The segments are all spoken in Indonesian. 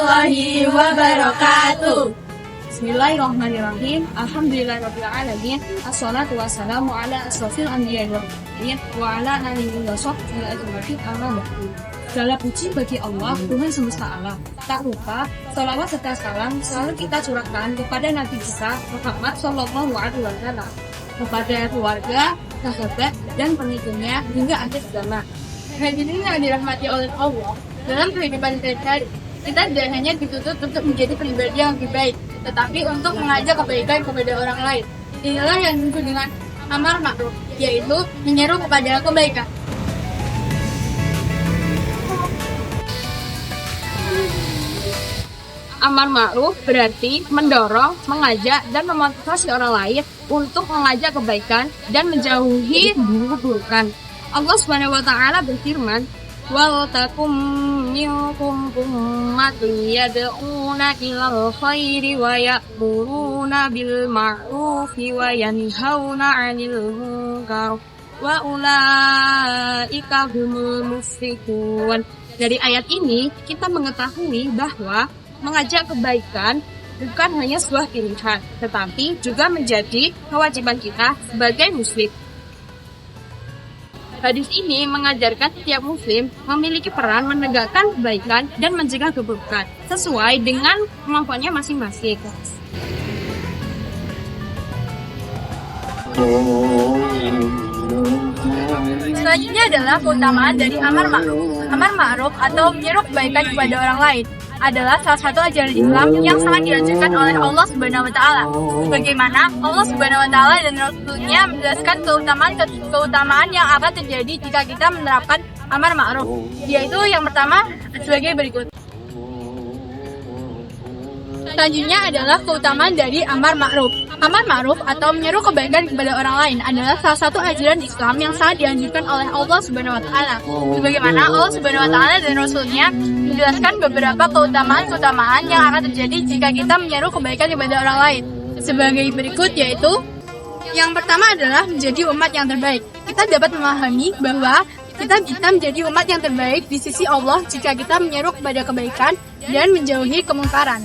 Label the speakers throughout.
Speaker 1: warahmatullahi wabarakatuh.
Speaker 2: Bismillahirrahmanirrahim. Alhamdulillahirabbil alamin. Assalatu wassalamu ala asrofil anbiya'i wal mursalin wa ala alihi wa sahbihi ajma'in. Amma ba'du. Segala puji bagi Allah, Tuhan semesta alam. Tak lupa, sholawat serta salam selalu kita curahkan kepada Nabi kita Muhammad Shallallahu Alaihi Wasallam, kepada keluarga, sahabat, dan pengikutnya hingga akhir zaman. Hadirin yang dirahmati oleh Allah, dalam kehidupan sehari-hari kita tidak hanya dituntut untuk menjadi pribadi yang lebih baik, tetapi untuk mengajak kebaikan kepada orang lain. Inilah yang disebut dengan amar ma'ruf, yaitu menyeru kepada kebaikan. Amar ma'ruf berarti mendorong, mengajak, dan memotivasi orang lain untuk mengajak kebaikan dan menjauhi keburukan. Allah Subhanahu wa taala berfirman, "Wal takum minkum ummatun yad'una ilal khairi wa ya'muruna bil ma'rufi wa yanhauna 'anil munkar wa ulaika humul muflihun." Dari ayat ini kita mengetahui bahwa mengajak kebaikan bukan hanya sebuah pilihan, tetapi juga menjadi kewajiban kita sebagai muslim. Hadis ini mengajarkan setiap muslim memiliki peran menegakkan kebaikan dan mencegah keburukan sesuai dengan kemampuannya masing-masing.
Speaker 1: Selanjutnya adalah keutamaan dari amar ma'ruf. Amar ma'ruf atau menyeru kebaikan kepada orang lain adalah salah satu ajaran Islam yang sangat dianjurkan oleh Allah Subhanahu wa taala. Bagaimana Allah Subhanahu wa taala dan Rasul-Nya menjelaskan keutamaan yang akan terjadi jika kita menerapkan amar ma'ruf, yaitu yang pertama sebagai berikut. Selanjutnya adalah keutamaan dari amar ma'ruf. Amar ma'ruf atau menyeru kebaikan kepada orang lain adalah salah satu ajaran Islam yang sangat dianjurkan oleh Allah Subhanahu wa taala. Sebagaimana Allah Subhanahu wa taala dan Rasul-Nya menjelaskan beberapa keutamaan yang akan terjadi jika kita menyeru kebaikan kepada orang lain. Sebagai berikut, yaitu yang pertama adalah menjadi umat yang terbaik. Kita dapat memahami bahwa kita bisa menjadi umat yang terbaik di sisi Allah jika kita menyeru kepada kebaikan dan menjauhi kemungkaran.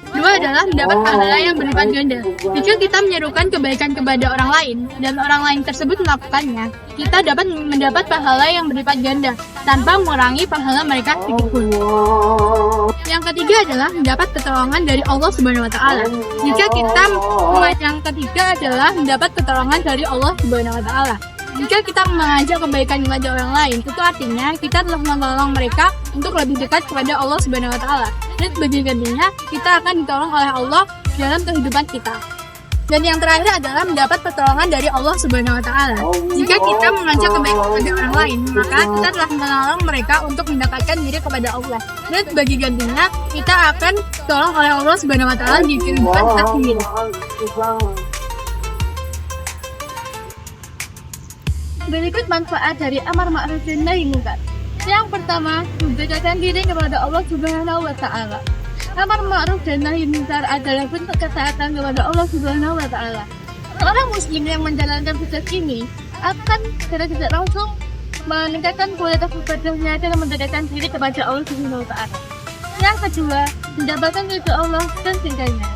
Speaker 1: Dua adalah mendapat pahala yang berlipat ganda. Jika kita menyerukan kebaikan kepada orang lain dan orang lain tersebut melakukannya, kita dapat mendapat pahala yang berlipat ganda tanpa mengurangi pahala mereka sedikitpun. Yang ketiga adalah mendapat pertolongan dari Allah Subhanahu wa taala. Yang ketiga adalah mendapat pertolongan dari Allah Subhanahu wa taala. Jika kita mengajak kebaikan kepada orang lain, itu artinya kita telah menolong mereka untuk lebih dekat kepada Allah Subhanahu wa taala. Dan sebagai gantinya, kita akan ditolong oleh Allah dalam kehidupan kita. Dan yang terakhir adalah mendapat pertolongan dari Allah Subhanahu wa taala. Jika kita mengajak kebaikan kepada orang lain, maka kita telah menolong mereka untuk mendekatkan diri kepada Allah. Dan sebagai gantinya, kita akan ditolong oleh Allah Subhanahu wa taala di kehidupan kita sendiri. Berikut manfaat dari amar ma'ruf dan nahi munkar. Yang pertama, mendekatkan diri kepada Allah Subhanahu wa taala. Amar ma'ruf dan nahi munkar adalah bentuk ketaatan kepada Allah Subhanahu wa taala. Seorang muslim yang menjalankan tugas ini akan secara tidak langsung meningkatkan kualitas ibadahnya dan mendekatkan diri kepada Allah Subhanahu wa taala. Yang kedua, mendapatkan ridha Allah dan ridhanya.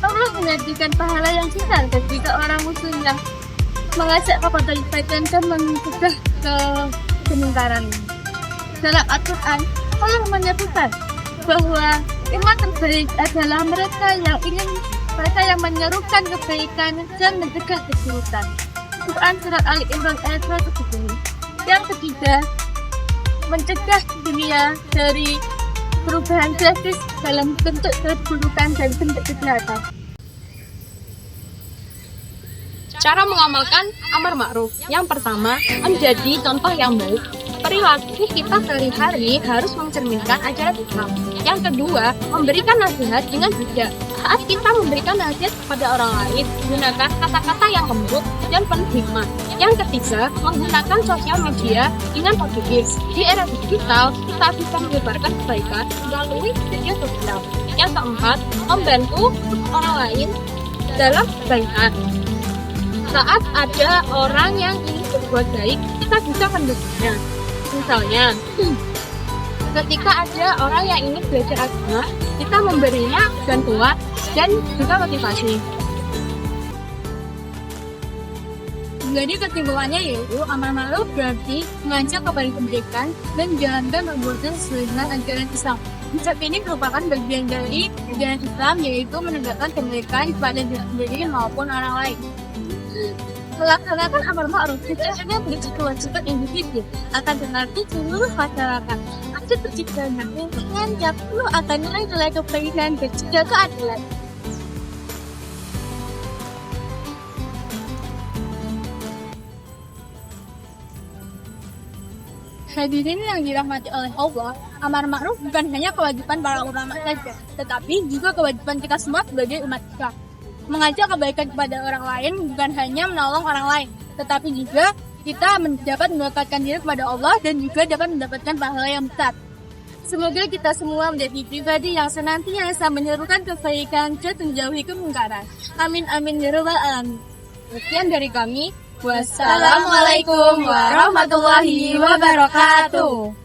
Speaker 1: Allah menjanjikan pahala yang besar ketika orang muslim yang mengajak kepada kebaikan dan mencegah kemungkaran. Dalam Al-Quran, Allah menyebutkan bahwa umat terbaik adalah mereka yang menyerukan kebaikan dan mencegah keburukan. Quran surat Ali Imran ayat 170. Yang ketiga, mencegah dunia dari perubahan drastis dalam bentuk keburukan dan bentuk kejahatan.
Speaker 2: Cara mengamalkan amar ma'ruf. Yang pertama, menjadi contoh yang baik. Perilaku kita sehari-hari harus mencerminkan ajaran Islam. Yang kedua, memberikan nasihat dengan bijak. Saat kita memberikan nasihat kepada orang lain, gunakan kata-kata yang lembut dan penuh hikmah. Yang ketiga, menggunakan sosial media dengan positif. Di era digital, kita bisa menyebarkan kebaikan melalui media sosial. Yang keempat, membantu orang lain dalam kebaikan. Saat ada orang yang ingin berbuat baik, kita bisa mendukungnya. Misalnya,
Speaker 1: Ketika ada orang yang ingin belajar agama, kita memberinya bantuan dan juga motivasi. Jadi kesimpulannya yaitu amar ma'ruf berarti mengajak kepada kebaikan dan menjalankan perbuatan sesuai dengan ajaran Islam. Konsep ini merupakan bagian dari ajaran Islam yaitu menegakkan kebaikan kepada diri sendiri maupun orang lain. Melaksanakan amar ma'ruf tidak hanya menjadi kewajiban individu, akan tetapi seluruh masyarakat. Ada terciptanya lingkungan yang penuh akan nilai-nilai kebaikan dan juga keadilan. Hadirin yang dirahmati oleh Allah, amar ma'ruf bukan hanya kewajiban para ulama saja, tetapi juga kewajiban kita semua sebagai umat Islam. Mengajak kebaikan kepada orang lain bukan hanya menolong orang lain, tetapi juga kita dapat mendekatkan diri kepada Allah dan juga dapat mendapatkan pahala yang besar. Semoga kita semua menjadi pribadi yang senantiasa menyerukan kebaikan dan menjauhi kemungkaran. Amin amin ya rabbal alamin. Sekian dari kami. Wassalamualaikum warahmatullahi wabarakatuh.